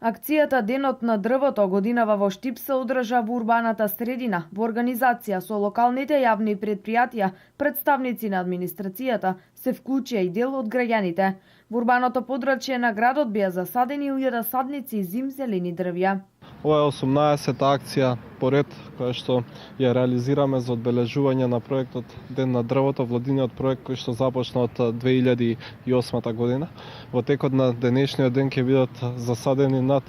Акцијата Денот на дрвото годинава во Штип се одржа во урбаната средина во организација со локалните јавни предпријатија, представници на администрацијата, се вклучија и дел од граѓаните. Во урбаното подрачје на градот беа засадени 1000 садници зимзелени дрвја. Ова е 18-та акција поред која што ја реализираме за одбележување на проектот Ден на дрвото, владиниот проект кој што започна од 2008 година. Во текот на денешниот ден ќе бидат засадени над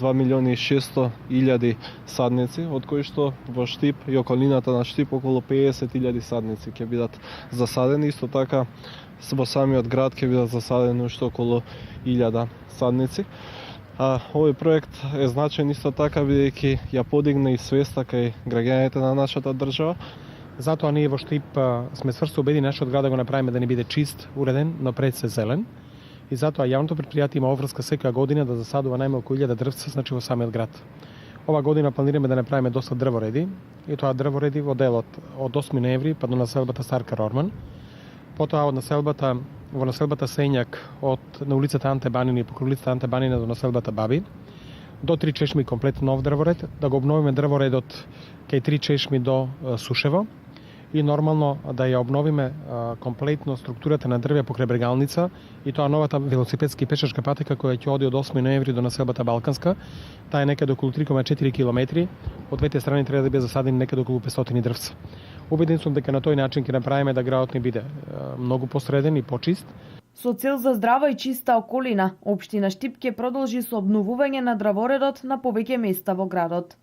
2.600.000 садници, од кои што во Штип и околината на Штип околу 50.000 садници ќе бидат засадени. Исто така во самиот град ќе бидат засадени уште околу 1000 садници. Овој проект е значаен исто така бидејќи ја подигна и свеста кај граѓаните на нашата држава. Затоа ние во Штип сме сврсто убедени нашиот град да го направиме да не биде чист, уреден, но пред се зелен. И затоа јавното предпријатие има обврска секоја година да засадува најмалку 1000 дрвца, значи во самиот град. Ова година планираме да направиме доста дрвореди, и тоа дрвореди во делот од 8 ноември па до населбата Старка Рорман. Потоа од населбата во населбата Сењак на улицата Анте Банина и покрај улицата Анте Банина до населбата Баби, до Три чешми комплет нов дрворед, да го обновиме дрворедот кај Три чешми до Сушево и нормално да ја обновиме комплетно структурата на дрвја покрај Брегалница и тоа новата велосипедски пешачка патека која ќе оди од 8 ноември до населбата Балканска. Таа е некаде околу 3,4 км. Од двете страни треба да биде засадени некаде околу 500 дрвца. Убеден сум дека на тој начин ќе направиме да градот ни биде многу посреден и почист. Со цел за здрава и чиста околина, општина Штип ќе продолжи со обновување на дрворедот на повеќе места во градот.